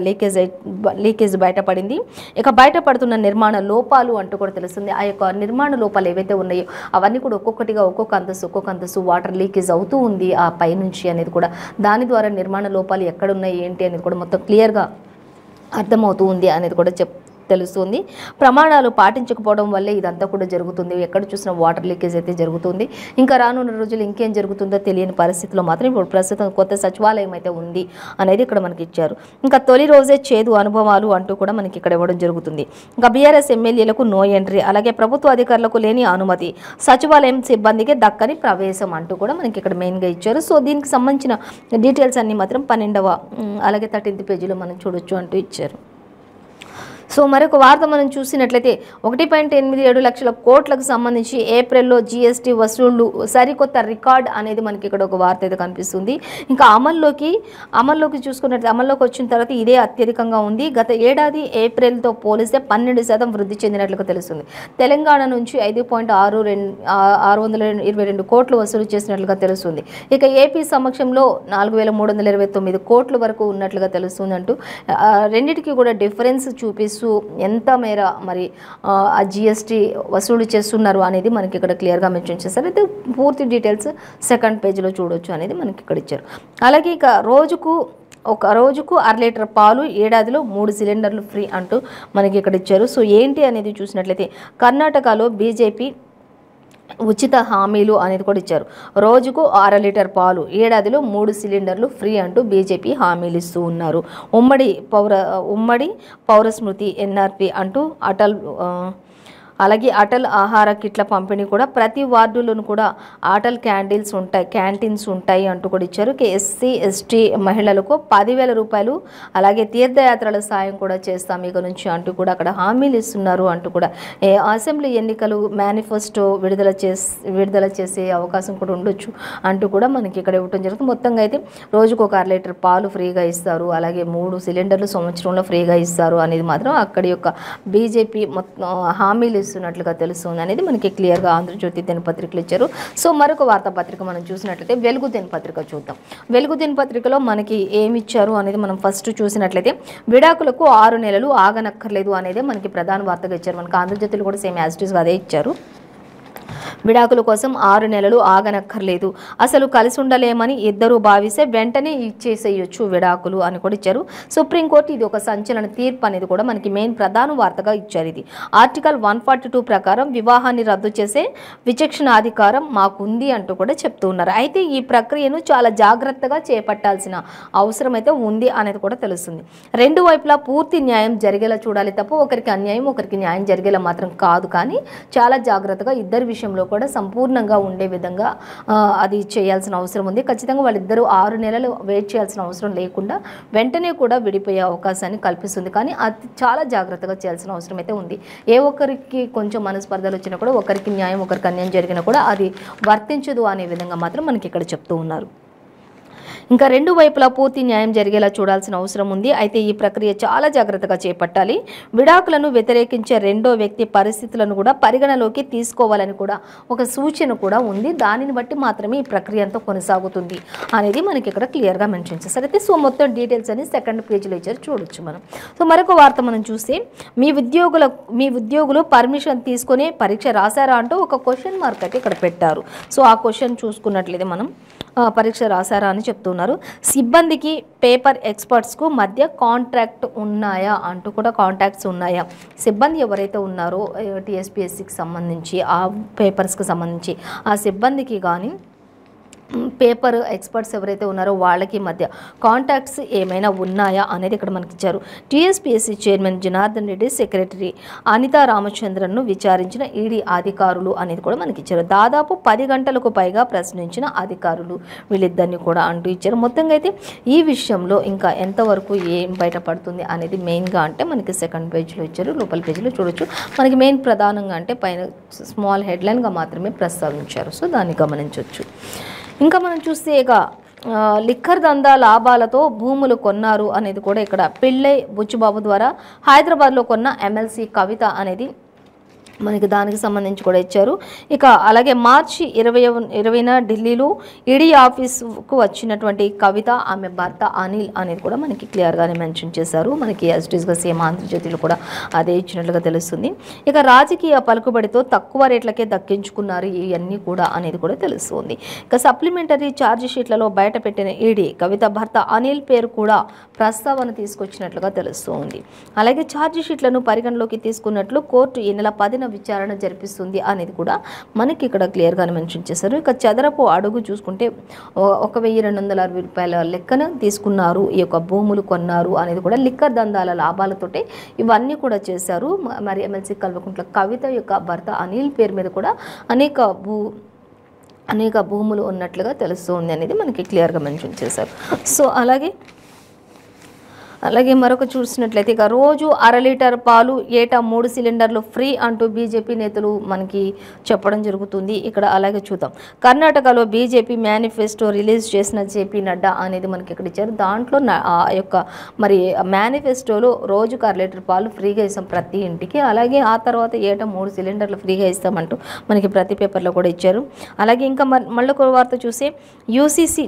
లీకేజ్ బయటపడింది. ఇక బయటపడుతున్న నిర్మాణ లోపాలు అంటూ కూడా తెలుస్తుంది. ఆ యొక్క నిర్మాణ లోపాలు ఏవైతే ఉన్నాయో అవన్నీ కూడా ఒక్కొక్కటిగా ఒక్కొక్క అంతస్తు వాటర్ లీకేజ్ అవుతూ ఉంది ఆ పైనుంచి అనేది కూడా. దాని ద్వారా నిర్మాణ లోపాలు ఎక్కడున్నాయి ఏంటి అనేది కూడా మొత్తం క్లియర్గా అర్థమవుతూ ఉంది అనేది కూడా తెలుస్తుంది. ప్రమాణాలు పాటించకపోవడం వల్లే ఇదంతా కూడా జరుగుతుంది. ఎక్కడ చూసినా వాటర్ లీకేజ్ అయితే జరుగుతుంది. ఇంకా రానున్న రోజులు ఇంకేం జరుగుతుందో తెలియని పరిస్థితిలో మాత్రం ఇప్పుడు ప్రస్తుతం కొత్త సచివాలయం అయితే ఉంది అనేది ఇక్కడ మనకి ఇచ్చారు. ఇంకా తొలి రోజే చేదు అనుభవాలు అంటూ కూడా మనకి ఇక్కడ ఇవ్వడం జరుగుతుంది. ఇంకా బీఆర్ఎస్ ఎమ్మెల్యేలకు నో ఎంట్రీ, అలాగే ప్రభుత్వ అధికారులకు లేని అనుమతి, సచివాలయం సిబ్బందికి దక్కని ప్రవేశం అంటూ కూడా మనకి ఇక్కడ మెయిన్గా ఇచ్చారు. సో దీనికి సంబంధించిన డీటెయిల్స్ అన్ని మాత్రం 12వ అలాగే 13th పేజీలో మనం చూడొచ్చు అంటూ ఇచ్చారు. సో మరొక వార్త మనం చూసినట్లయితే 1.87 లక్షల కోట్లకు సంబంధించి ఏప్రిల్లో జీఎస్టీ వసూళ్లు సరికొత్త రికార్డ్ అనేది మనకి ఇక్కడ ఒక వార్త అయితే కనిపిస్తుంది. ఇంకా అమల్లోకి చూసుకున్నట్లయితే అమల్లోకి వచ్చిన తర్వాత ఇదే అత్యధికంగా ఉంది. గత ఏడాది ఏప్రిల్తో పోలిస్తే 12% వృద్ధి చెందినట్లుగా తెలుస్తుంది. తెలంగాణ నుంచి 5.622 కోట్లు వసూలు చేసినట్లుగా తెలుస్తుంది. ఇక ఏపీ సమక్షంలో 4,329 కోట్ల వరకు ఉన్నట్లుగా తెలుస్తుంది అంటూ రెండింటికి కూడా డిఫరెన్స్ చూపిస్తూ ఎంత మేర మరి ఆ జిఎస్టీ వసూలు చేస్తున్నారు అనేది మనకి ఇక్కడ క్లియర్గా మెన్షన్ చేశారు. అయితే పూర్తి డీటెయిల్స్ 2nd పేజీలో చూడొచ్చు అనేది మనకి ఇక్కడ ఇచ్చారు. అలాగే ఇక రోజుకు 1 లీటర్ పాలు, ఏడాదిలో 3 సిలిండర్లు ఫ్రీ అంటూ మనకి ఇక్కడ ఇచ్చారు. సో ఏంటి అనేది చూసినట్లయితే కర్ణాటకలో బీజేపీ ఉచిత హామీలు అనేది కూడా ఇచ్చారు. రోజుకు 1 లీటర్ పాలు, ఏడాదిలో 3 సిలిండర్లు ఫ్రీ అంటూ బీజేపీ హామీలు ఇస్తూ ఉన్నారు. ఉమ్మడి పౌర స్మృతి ఎన్ఆర్పి అంటూ అలాగే అటల్ ఆహార కిట్ల పంపిణీ కూడా ప్రతి వార్డులోనూ కూడా అటల్ క్యాంటీన్స్ ఉంటాయి అంటూ కూడా ఇచ్చారు. ఎస్సీ ఎస్టీ మహిళలకు 10,000 రూపాయలు, అలాగే తీర్థయాత్రల సాయం కూడా చేస్తాం ఇక నుంచి అంటూ కూడా అక్కడ హామీలు ఇస్తున్నారు అంటూ కూడా అసెంబ్లీ ఎన్నికలు మేనిఫెస్టో విడుదల చేసే అవకాశం కూడా ఉండొచ్చు అంటూ కూడా మనకి ఇక్కడ ఇవ్వడం జరుగుతుంది. మొత్తంగా అయితే రోజుకు 1 లీటర్ పాలు ఫ్రీగా ఇస్తారు, అలాగే 3 సిలిండర్లు సంవత్సరంలో ఫ్రీగా ఇస్తారు అనేది మాత్రం అక్కడి యొక్క బీజేపీ మొత్తం హామీలు ఇస్తున్నట్లుగా తెలుస్తుంది అనేది మనకి క్లియర్గా ఆంధ్రజ్యోతి దినపత్రికలు ఇచ్చారు. సో మరొక వార్తాపత్రిక మనం చూసినట్లయితే వెలుగు దినపత్రిక చూద్దాం. వెలుగు దినపత్రికలో మనకి ఏమి ఇచ్చారు అనేది మనం ఫస్ట్ చూసినట్లయితే విడాకులకు 6 నెలలు ఆగనక్కర్లేదు అనేది మనకి ప్రధాన వార్తగా ఇచ్చారు. మనకి ఆంధ్రజ్యోతిలో కూడా సేమ్ యాజ్ ఇట్ ఈస్గా అదే ఇచ్చారు. విడాకుల కోసం 6 నెలలు ఆగనక్కర్లేదు, అసలు కలిసి ఉండలేమని ఇద్దరు భావిస్తే వెంటనే ఇచ్చేసేయొచ్చు విడాకులు అని కూడా ఇచ్చారు. సుప్రీంకోర్టు ఇది ఒక సంచలన తీర్పు అనేది కూడా మనకి మెయిన్ ప్రధాన వార్తగా ఇచ్చారు. ఇది ఆర్టికల్ 142 ప్రకారం వివాహాన్ని రద్దు చేసే విచక్షణాధికారం మాకుంది అంటూ కూడా చెప్తూ ఉన్నారు. అయితే ఈ ప్రక్రియను చాలా జాగ్రత్తగా చేపట్టాల్సిన అవసరం అయితే ఉంది అనేది కూడా తెలుస్తుంది. రెండు వైపులా పూర్తి న్యాయం జరిగేలా చూడాలి తప్ప ఒకరికి అన్యాయం ఒకరికి న్యాయం జరిగేలా మాత్రం కాదు. కానీ చాలా జాగ్రత్తగా ఇద్దరి విషయంలో కూడా సంపూర్ణంగా ఉండే విధంగా అది చేయాల్సిన అవసరం ఉంది. ఖచ్చితంగా వాళ్ళిద్దరూ 6 నెలలు వెయిట్ చేయాల్సిన అవసరం లేకుండా వెంటనే కూడా విడిపోయే అవకాశాన్ని కల్పిస్తుంది. కానీ అది చాలా జాగ్రత్తగా చేయాల్సిన అవసరం అయితే ఉంది. ఏ ఒక్కరికి కొంచెం మనస్పర్ధలు వచ్చినా కూడా ఒకరికి న్యాయం ఒకరికి అన్యాయం జరిగినా కూడా అది వర్తించదు అనే విధంగా మాత్రం మనకి ఇక్కడ చెప్తూ ఉన్నారు. ఇంకా రెండు వైపులా పూర్తి న్యాయం జరిగేలా చూడాల్సిన అవసరం ఉంది. అయితే ఈ ప్రక్రియ చాలా జాగ్రత్తగా చేపట్టాలి. విడాకులను వ్యతిరేకించే రెండో వ్యక్తి పరిస్థితులను కూడా పరిగణలోకి తీసుకోవాలని కూడా ఒక సూచన కూడా ఉంది. దానిని బట్టి మాత్రమే ఈ ప్రక్రియ అంతా కొనసాగుతుంది అనేది మనకి ఇక్కడ క్లియర్గా మెన్షన్ చేశారు. అయితే సో మొత్తం డీటెయిల్స్ అని 2nd పేజీలో ఇచ్చారు, చూడొచ్చు మనం. సో మరొక వార్త మనం చూస్తే మీ ఉద్యోగులు పర్మిషన్ తీసుకొని పరీక్ష రాశారా అంటూ ఒక క్వశ్చన్ మార్క్ అయితే ఇక్కడ పెట్టారు. సో ఆ క్వశ్చన్ చూసుకున్నట్లయితే మనం పరీక్ష రాశారా అని చెప్తున్నారు. సిబ్బందికి పేపర్ ఎక్స్పర్ట్స్కు మధ్య కాంట్రాక్ట్ ఉన్నాయా అంటూ కూడా కాంటాక్ట్స్ ఉన్నాయా, సిబ్బంది ఎవరైతే ఉన్నారో టీఎస్పీఎస్సీకి సంబంధించి ఆ పేపర్స్కి సంబంధించి ఆ సిబ్బందికి కానీ పేపర్ ఎక్స్పర్ట్స్ ఎవరైతే ఉన్నారో వాళ్ళకి మధ్య కాంటాక్ట్స్ ఏమైనా ఉన్నాయా అనేది ఇక్కడ మనకి ఇచ్చారు. టీఎస్పీఎస్సీ చైర్మన్ జనార్దన్ రెడ్డి, సెక్రటరీ అనితా రామచంద్రన్ను విచారించిన ఈడీ అధికారులు అనేది కూడా మనకి ఇచ్చారు. దాదాపు 10 గంటలకు పైగా ప్రశ్నించిన అధికారులు వీళ్ళిద్దరిని కూడా అంటూ ఇచ్చారు. మొత్తంగా అయితే ఈ విషయంలో ఇంకా ఎంతవరకు ఏం బయటపడుతుంది అనేది మెయిన్గా అంటే మనకి సెకండ్ పేజ్లో ఇచ్చారు. లోపల పేజీలో చూడొచ్చు. మనకి మెయిన్ ప్రధానంగా అంటే పైన స్మాల్ హెడ్లైన్గా మాత్రమే ప్రస్తావించారు. సో దాన్ని గమనించవచ్చు. ఇంకా మనం చూస్తే ఇక లిక్కర్ దందా లాభాలతో భూములు కొన్నారు అనేది కూడా ఇక్కడ పిళ్ళై బుచ్చిబాబు ద్వారా హైదరాబాద్లో కొన్న ఎమ్మెల్సీ కవిత అనేది మనకి దానికి సంబంధించి కూడా ఇచ్చారు. ఇక అలాగే మార్చి 20న ఢిల్లీలో ఈడీ ఆఫీసుకు వచ్చినటువంటి కవిత, ఆమె భర్త అనిల్ అనేది కూడా మనకి క్లియర్గానే మెన్షన్ చేశారు. మనకి యాజిటీస్గా సేమ్ ఆంధ్రజ్యోతిలో కూడా అదే ఇచ్చినట్లుగా తెలుస్తుంది. ఇక రాజకీయ పలుకుబడితో తక్కువ రేట్లకే దక్కించుకున్నారు ఇవన్నీ కూడా అనేది కూడా తెలుస్తుంది. ఇక సప్లిమెంటరీ ఛార్జ్ షీట్లలో బయట పెట్టిన ఈడీ కవిత భర్త అనిల్ పేరు కూడా ప్రస్తావన తీసుకొచ్చినట్లుగా తెలుస్తుంది. అలాగే ఛార్జ్ షీట్లను పరిగణలోకి తీసుకున్నట్లు కోర్టు ఈ నెల 10న విచారణ జరిపిస్తుంది అనేది కూడా మనకి ఇక్కడ క్లియర్గానే మెన్షన్ చేశారు. ఇక చదరపు అడుగు చూసుకుంటే 1260 రూపాయల లెక్కన తీసుకున్నారు, ఈ యొక్క భూములు కొన్నారు అనేది కూడా లిక్కర్ దందాల లాభాలతోటే ఇవన్నీ కూడా చేశారు. మరి ఎమ్మెల్సీ కల్వకుంట్ల కవిత యొక్క భర్త అనిల్ పేరు మీద కూడా అనేక భూములు ఉన్నట్లుగా తెలుస్తుంది అనేది మనకి క్లియర్గా మెన్షన్ చేశారు. సో అలాగే మరొక చూసినట్లయితే ఇక రోజు 1/2 లీటర్ పాలు, ఏటా 3 సిలిండర్లు ఫ్రీ అంటూ బీజేపీ నేతలు మనకి చెప్పడం జరుగుతుంది. ఇక్కడ అలాగే చూద్దాం. కర్ణాటకలో బీజేపీ మేనిఫెస్టో రిలీజ్ చేసిన జేపీ నడ్డా అనేది మనకి ఇక్కడ ఇచ్చారు. దాంట్లో యొక్క మరి మేనిఫెస్టోలో రోజుకు 1/2 లీటర్ పాలు ఫ్రీగా ఇస్తాం ప్రతి ఇంటికి, అలాగే ఆ తర్వాత ఏటా 3 సిలిండర్లు ఫ్రీగా ఇస్తామంటూ మనకి ప్రతి పేపర్లో కూడా ఇచ్చారు. అలాగే ఇంకా మళ్ళీ వార్త చూస్తే యూసీసీ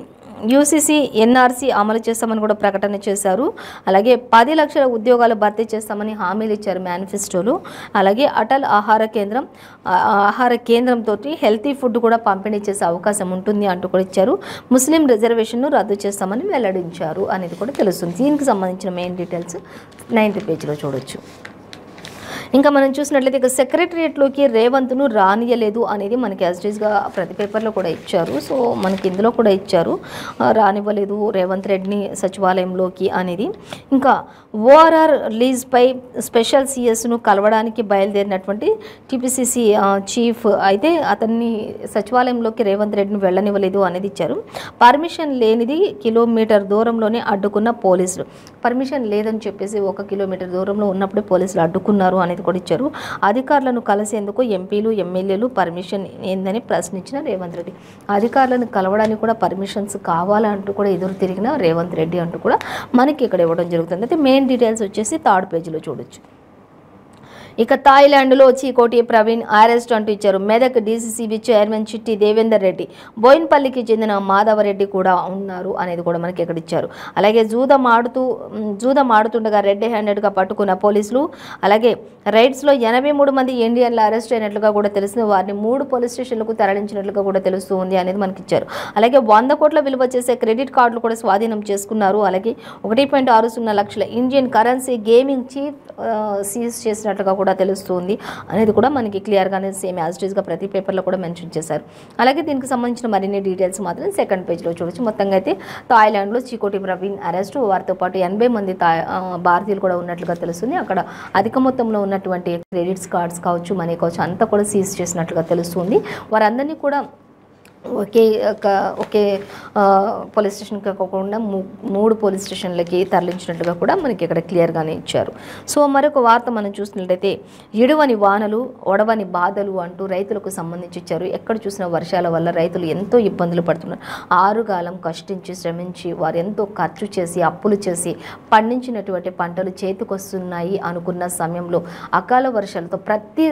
ఎన్ఆర్సీ అమలు చేస్తామని కూడా ప్రకటన చేశారు. అలాగే 10 లక్షల ఉద్యోగాలు భర్తీ చేస్తామని హామీలు ఇచ్చారు మేనిఫెస్టోలో. అలాగే అటల్ ఆహార కేంద్రంతో హెల్తీ ఫుడ్ కూడా పంపిణీ చేసే అవకాశం ఉంటుంది అంటూ కూడా ఇచ్చారు. ముస్లిం రిజర్వేషన్ను రద్దు చేస్తామని వెల్లడించారు అనేది కూడా తెలుస్తుంది. దీనికి సంబంధించిన మెయిన్ డీటెయిల్స్ 9th పేజీలో చూడొచ్చు. ఇంకా మనం చూసినట్లయితే ఇక సెక్రటరియట్లోకి రేవంత్ను రానియలేదు అనేది మనకి యాజిటీస్గా ప్రతి పేపర్లో కూడా ఇచ్చారు. సో మనకి ఇందులో కూడా ఇచ్చారు, రానివ్వలేదు రేవంత్ రెడ్డిని సచివాలయంలోకి అనేది. ఇంకా ఓఆర్ఆర్ రిలీజ్పై స్పెషల్ సిఎస్ను కలవడానికి బయలుదేరినటువంటి టీపీసీసీ చీఫ్ అయితే అతన్ని సచివాలయంలోకి రేవంత్ రెడ్డిని వెళ్ళనివ్వలేదు అనేది ఇచ్చారు. పర్మిషన్ లేనిది కిలోమీటర్ దూరంలోనే అడ్డుకున్న పోలీసులు, పర్మిషన్ లేదని చెప్పేసి 1 కిలోమీటర్ దూరంలో ఉన్నప్పుడే పోలీసులు అడ్డుకున్నారు అనేది కూడా ఇచ్చారు. అధికారులను కలిసేందుకు ఎంపీలు ఎమ్మెల్యేలు పర్మిషన్ ఏందని ప్రశ్నించిన రేవంత్ రెడ్డి, అధికారులను కలవడానికి కూడా పర్మిషన్స్ కావాలంటూ కూడా ఎదురు తిరిగిన రేవంత్ రెడ్డి అంటూ కూడా మనకి ఇక్కడ ఇవ్వడం జరుగుతుంది. అయితే మెయిన్ డీటెయిల్స్ వచ్చేసి 3rd పేజీలో చూడొచ్చు. ఇక థాయిలాండ్లో చీకోటి ప్రవీణ్ అరెస్ట్ అంటూ ఇచ్చారు. మెదక్ డీసీసీబీ చైర్మన్ చిట్టి దేవేందర్ రెడ్డి, బోయిన్పల్లికి చెందిన మాధవరెడ్డి కూడా ఉన్నారు అనేది కూడా మనకి ఇక్కడ ఇచ్చారు. అలాగే జూదం ఆడుతుండగా రెడ్ హ్యాండెడ్గా పట్టుకున్న పోలీసులు. అలాగే రైడ్స్లో 83 మంది ఇండియన్లు అరెస్ట్ అయినట్లుగా కూడా తెలిసిన వారిని 3 పోలీస్ స్టేషన్లకు తరలించినట్లుగా కూడా తెలుస్తూ ఉంది అనేది మనకి ఇచ్చారు. అలాగే 100 కోట్ల విలువ చేసే క్రెడిట్ కార్డులు కూడా స్వాధీనం చేసుకున్నారు. అలాగే 1.60 లక్షల Indian currency gaming cheap seize చేసినట్లుగా కూడా తెలుస్తుంది అనేది కూడా మనకి క్లియర్గానే సేమ్ యాజిటీస్గా ప్రతి పేపర్లో కూడా మెన్షన్ చేశారు. అలాగే దీనికి సంబంధించిన మరిన్ని డీటెయిల్స్ మాత్రం 2nd పేజ్లో చూడొచ్చు. మొత్తంగా అయితే థాయిలాండ్లో చీకోటి ప్రవీణ్ అరెస్ట్, వారితో పాటు 80 మంది భారతీయులు కూడా ఉన్నట్లుగా తెలుస్తుంది. అక్కడ అధిక మొత్తంలో ఉన్నటువంటి క్రెడిట్స్ కార్డ్స్ కావచ్చు, మనీ కావచ్చు అంతా కూడా సీజ్ చేసినట్లుగా తెలుస్తుంది. వారందరినీ కూడా ఒకే పోలీస్ స్టేషన్కి కాకుండా 3 పోలీస్ స్టేషన్లకి తరలించినట్లుగా కూడా మనకి ఇక్కడ క్లియర్గానే ఇచ్చారు. సో మరొక వార్త మనం చూసినట్లయితే ఎడవని వానలు ఒడవని బాధలు అంటూ రైతులకు సంబంధించి ఇచ్చారు. ఎక్కడ చూసిన వర్షాల వల్ల రైతులు ఎంతో ఇబ్బందులు పడుతున్నారు. 6 కాలం కష్టించి శ్రమించి వారు ఎంతో ఖర్చు చేసి అప్పులు చేసి పండించినటువంటి పంటలు చేతికొస్తున్నాయి అనుకున్న సమయంలో అకాల వర్షాలతో ప్రతి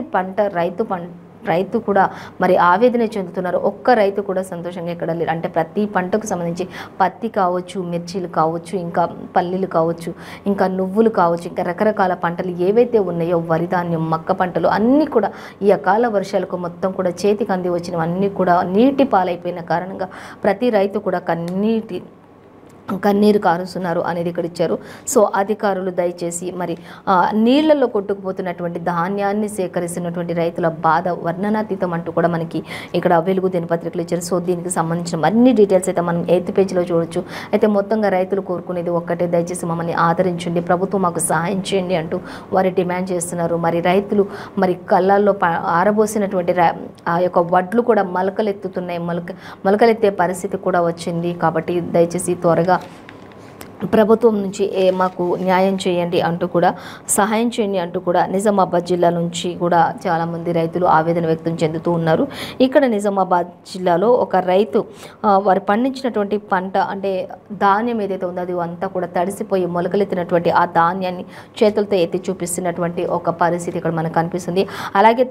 రైతు కూడా మరి ఆవేదన చెందుతున్నారు. ఒక్క రైతు కూడా సంతోషంగా ఇక్కడ లేరు. అంటే ప్రతి పంటకు సంబంధించి పత్తి కావచ్చు, మిర్చీలు కావచ్చు, ఇంకా పల్లీలు కావచ్చు, ఇంకా నువ్వులు కావచ్చు, ఇంకా రకరకాల పంటలు ఏవైతే ఉన్నాయో వరి ధాన్యం, మక్క పంటలు అన్నీ కూడా ఈ అకాల వర్షాలకు మొత్తం కూడా చేతికి అంది వచ్చినవన్నీ కూడా నీటి పాలైపోయిన కారణంగా ప్రతి రైతు కూడా కన్నీరు కారుస్తున్నారు అనేది ఇక్కడ ఇచ్చారు. సో అధికారులు దయచేసి మరి నీళ్లలో కొట్టుకుపోతున్నటువంటి ధాన్యాన్ని సేకరిస్తున్నటువంటి రైతుల బాధ వర్ణనాతీతం అంటూ కూడా మనకి ఇక్కడ వెలుగు దినపత్రికలు ఇచ్చారు. సో దీనికి సంబంధించిన అన్ని డీటెయిల్స్ అయితే మనం 8th పేజీలో చూడొచ్చు. అయితే మొత్తంగా రైతులు కోరుకునేది ఒక్కటే, దయచేసి మమ్మల్ని ఆదరించండి, ప్రభుత్వం మాకు సహాయం చేయండి అంటూ వారు డిమాండ్ చేస్తున్నారు. మరి రైతులు మరి కళ్ళల్లో ఆరబోసినటువంటి ఆ యొక్క వడ్లు కూడా మొలకలెత్తుతున్నాయి, మొలకలెత్తే పరిస్థితి కూడా వచ్చింది. కాబట్టి దయచేసి త్వరగా ప్రభుత్వం నుంచి మాకు న్యాయం చేయండి అంటూ కూడా, సహాయం చేయండి అంటూ కూడా నిజామాబాద్ జిల్లా నుంచి కూడా చాలామంది రైతులు ఆవేదన వ్యక్తం చెందుతూ ఉన్నారు. ఇక్కడ నిజామాబాద్ జిల్లాలో ఒక రైతు వారు పండించినటువంటి పంట అంటే ధాన్యం ఏదైతే ఉందో అది అంతా కూడా తడిసిపోయి మొలకలెత్తినటువంటి ఆ ధాన్యాన్ని చేతులతో ఎత్తి చూపిస్తున్నటువంటి ఒక పరిస్థితి ఇక్కడ మనకు కనిపిస్తుంది. అలాగే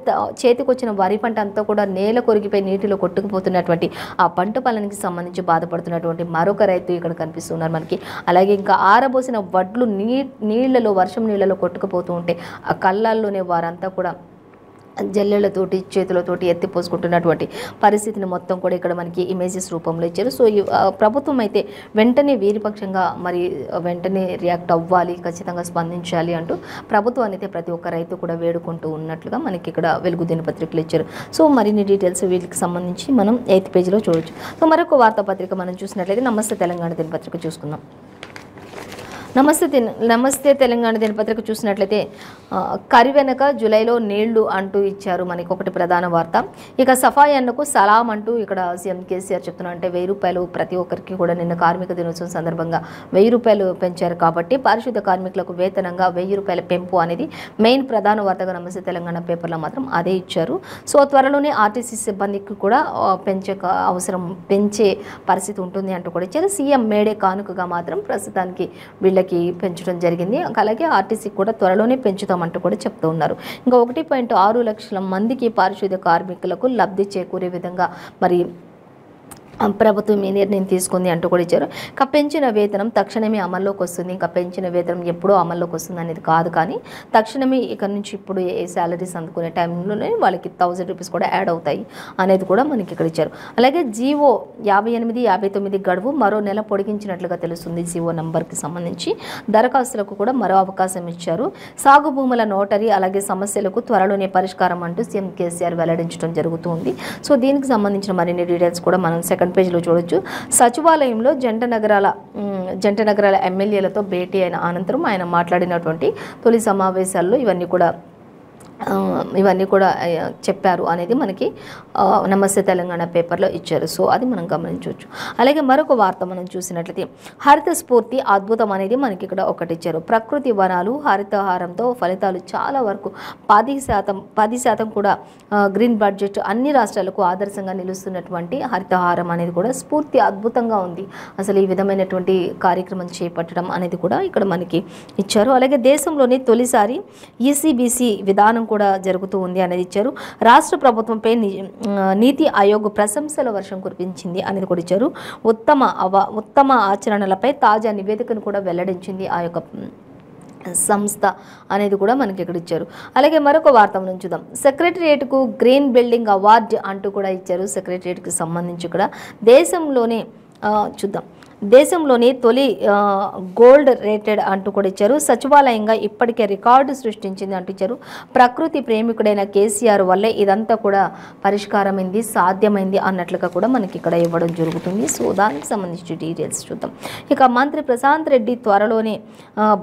చేతికి వచ్చిన వరి పంట అంతా కూడా నేల కొరిగిపోయి నీటిలో కొట్టుకుపోతున్నటువంటి ఆ పంట పొలానికి సంబంధించి బాధపడుతున్నటువంటి మరొక రైతు ఇక్కడ కనిపిస్తున్నారు మనకి. అలాగే ఇంకా ఆరబోసిన వడ్లు నీళ్లలో వర్షం నీళ్లలో కొట్టుకుపోతూ ఉంటే ఆ కళ్ళల్లోనే వారంతా కూడా జల్లెళ్లతోటి చేతులతోటి ఎత్తిపోసుకుంటున్నటువంటి పరిస్థితిని మొత్తం కూడా ఇక్కడ మనకి ఇమేజెస్ రూపంలో ఇచ్చారు. సో ప్రభుత్వం అయితే వెంటనే వీరిపక్షంగా మరి వెంటనే రియాక్ట్ అవ్వాలి, ఖచ్చితంగా స్పందించాలి అంటూ ప్రభుత్వాన్ని అయితే ప్రతి ఒక్క రైతు కూడా వేడుకుంటూ ఉన్నట్లుగా మనకి ఇక్కడ వెలుగు దినపత్రికలు ఇచ్చారు. సో మరిన్ని డీటెయిల్స్ వీటికి సంబంధించి మనం 8th పేజీలో చూడొచ్చు. సో మరొక వార్తాపత్రిక మనం చూసినట్లయితే నమస్తే తెలంగాణ దినపత్రిక చూసుకుందాం. నమస్తే తెలంగాణ దినపత్రిక చూసినట్లయితే కరివెనక జూలైలో నీళ్లు అంటూ ఇచ్చారు మనకి ఒకటి ప్రధాన వార్త. ఇక సఫాయి అన్నకు సలాం అంటూ ఇక్కడ సీఎం కేసీఆర్ చెప్తున్నారు. అంటే 1000 రూపాయలు ప్రతి ఒక్కరికి కూడా నిన్న కార్మిక దినోత్సవం సందర్భంగా 1000 రూపాయలు పెంచారు కాబట్టి పారిశుద్ధ కార్మికులకు వేతనంగా 1000 రూపాయల పెంపు అనేది మెయిన్ ప్రధాన వార్తగా నమస్తే తెలంగాణ పేపర్లో మాత్రం అదే ఇచ్చారు. సో త్వరలోనే ఆర్టీసీ సిబ్బందికి కూడా పెంచే పరిస్థితి ఉంటుంది అంటూ కూడా ఇచ్చారు. సీఎం మేడే కానుకగా మాత్రం ప్రస్తుతానికి వీళ్ళకి పెంచడం జరిగింది. అలాగే ఆర్టీసీ కూడా త్వరలోనే పెంచుతామంటూ కూడా చెప్తూ ఉన్నారు. ఇంకా 1.6 లక్షల మందికి పారిశుద్ధ్య కార్మికులకు లబ్ధి చేకూరే విధంగా మరి ప్రభుత్వం ఈ నిర్ణయం తీసుకుంది అంటూ కూడా ఇచ్చారు. ఇంకా పెంచిన వేతనం తక్షణమే అమల్లోకి వస్తుంది. ఇంకా పెంచిన వేతనం ఎప్పుడో అమల్లోకి వస్తుంది అనేది కాదు, కానీ తక్షణమే ఇక్కడ నుంచి ఇప్పుడు ఏ శాలరీస్ అందుకునే టైంలోనే వాళ్ళకి 1000 రూపీస్ కూడా యాడ్ అవుతాయి అనేది కూడా మనకి ఇక్కడ ఇచ్చారు. అలాగే జీవో 58, 59 గడువు మరో నెల పొడిగించినట్లుగా తెలుస్తుంది. జీవో నంబర్కి సంబంధించి దరఖాస్తులకు కూడా మరో అవకాశం ఇచ్చారు. సాగు భూముల నోటరీ అలాగే సమస్యలకు త్వరలోనే పరిష్కారం అంటూ సీఎం కేసీఆర్ వెల్లడించడం జరుగుతుంది. సో దీనికి సంబంధించిన మరిన్ని డీటెయిల్స్ కూడా మనం 2nd పేజీలో చూడొచ్చు. సచివాలయంలో జంట నగరాల ఎమ్మెల్యేలతో భేటీ అయిన అనంతరం ఆయన మాట్లాడినటువంటి తొలి సమావేశాల్లో ఇవన్నీ కూడా చెప్పారు అనేది మనకి నమస్తే తెలంగాణ పేపర్లో ఇచ్చారు. సో అది మనం గమనించవచ్చు. అలాగే మరొక వార్త మనం చూసినట్లయితే హరిత స్ఫూర్తి అద్భుతం అనేది మనకి ఇక్కడ ఒకటి ఇచ్చారు. ప్రకృతి వనాలు హరితహారంతో ఫలితాలు చాలా వరకు 10% కూడా గ్రీన్ బడ్జెట్ అన్ని రాష్ట్రాలకు ఆదర్శంగా నిలుస్తున్నటువంటి హరితహారం అనేది కూడా స్ఫూర్తి అద్భుతంగా ఉంది. అసలు ఈ విధమైనటువంటి కార్యక్రమం చేపట్టడం అనేది కూడా ఇక్కడ మనకి ఇచ్చారు. అలాగే దేశంలోని తొలిసారి ఈసీబీసీ విధానం కూడా జరుగుతూ ఉంది అనేది ఇచ్చారు. రాష్ట్ర ప్రభుత్వంపై నీతి ఆయోగ్ ప్రశంసల వర్షం కురిపించింది అనేది కూడా ఇచ్చారు. ఉత్తమ ఆచరణలపై తాజా నివేదికను కూడా వెల్లడించింది ఆ యొక్క సంస్థ అనేది కూడా మనకి ఇక్కడ ఇచ్చారు. అలాగే మరొక వార్త మనం చూద్దాం. సెక్రటరియేట్కు గ్రీన్ బిల్డింగ్ అవార్డు అంటూ కూడా ఇచ్చారు. సెక్రటరియేట్కి సంబంధించి కూడా దేశంలోని తొలి గోల్డ్ రేటెడ్ అంటూ కూడా ఇచ్చారు. సచివాలయంగా ఇప్పటికే రికార్డు సృష్టించింది అంటూ ఇచ్చారు. ప్రకృతి ప్రేమికుడైన కేసీఆర్ వల్లే ఇదంతా కూడా పరిష్కారమైంది, సాధ్యమైంది అన్నట్లుగా కూడా మనకి ఇక్కడ ఇవ్వడం జరుగుతుంది. సో దానికి సంబంధించి డీటెయిల్స్ చూద్దాం. ఇక మంత్రి ప్రశాంత్ రెడ్డి త్వరలోనే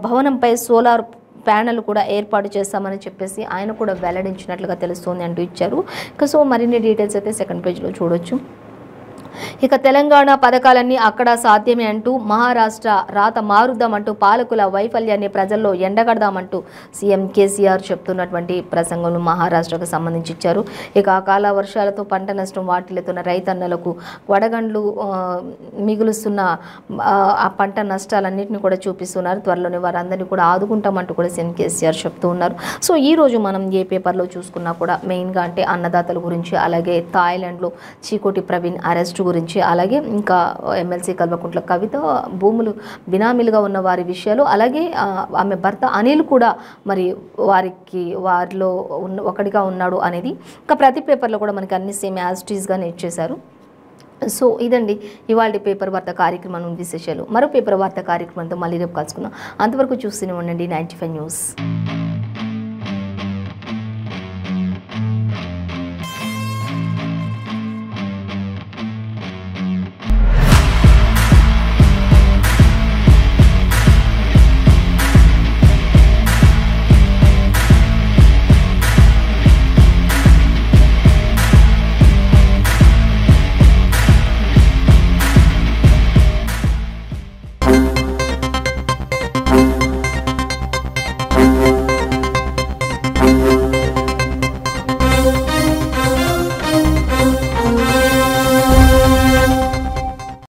భవనంపై సోలార్ ప్యానెల్ కూడా ఏర్పాటు చేస్తామని చెప్పేసి ఆయన కూడా వెల్లడించినట్లుగా తెలుస్తోంది అంటూ ఇచ్చారు. ఇక సో మరిన్ని డీటెయిల్స్ అయితే 2nd పేజీలో చూడొచ్చు. ఇక తెలంగాణ పథకాలన్నీ అక్కడ సాధ్యమే అంటూ మహారాష్ట్ర రాత మారుద్దామంటూ పాలకుల వైఫల్యాన్ని ప్రజల్లో ఎండగడదామంటూ సీఎం కేసీఆర్ చెప్తున్నటువంటి ప్రసంగంలో మహారాష్ట్రకు సంబంధించి ఇచ్చారు. ఇక అకాల వర్షాలతో పంట నష్టం వాటిల్లుతున్న రైతన్నలకు వడగండ్లు మిగులుస్తున్న ఆ పంట నష్టాలన్నింటినీ కూడా చూపిస్తున్నారు. త్వరలోనే వారందరినీ కూడా ఆదుకుంటామంటూ కూడా సీఎం కేసీఆర్ చెప్తూ ఉన్నారు. సో ఈరోజు మనం ఏ పేపర్లో చూసుకున్నా కూడా మెయిన్గా అంటే అన్నదాతల గురించి, అలాగే థాయిలాండ్లో చీకోటి ప్రవీణ్ అరెస్టు గురించి, అలాగే ఇంకా ఎమ్మెల్సీ కల్వకుంట్ల కవిత భూములు బినామీలుగా ఉన్న వారి విషయాలు, అలాగే ఆమె భర్త అనిల్ కూడా మరి వారిలో ఒకటిగా ఉన్నాడు అనేది ఇంకా ప్రతి పేపర్లో కూడా మనకి అన్ని సేమ్ యాజ్ టీజ్గానే ఇచ్చేశారు. సో ఇదండి ఇవాళ పేపర్ వార్త కార్యక్రమం విశేషాలు. మరో పేపర్ వార్త కార్యక్రమంతో మళ్ళీ రేపు కలుసుకుందాం. అంతవరకు చూస్తూనే ఉండండి 95 న్యూస్.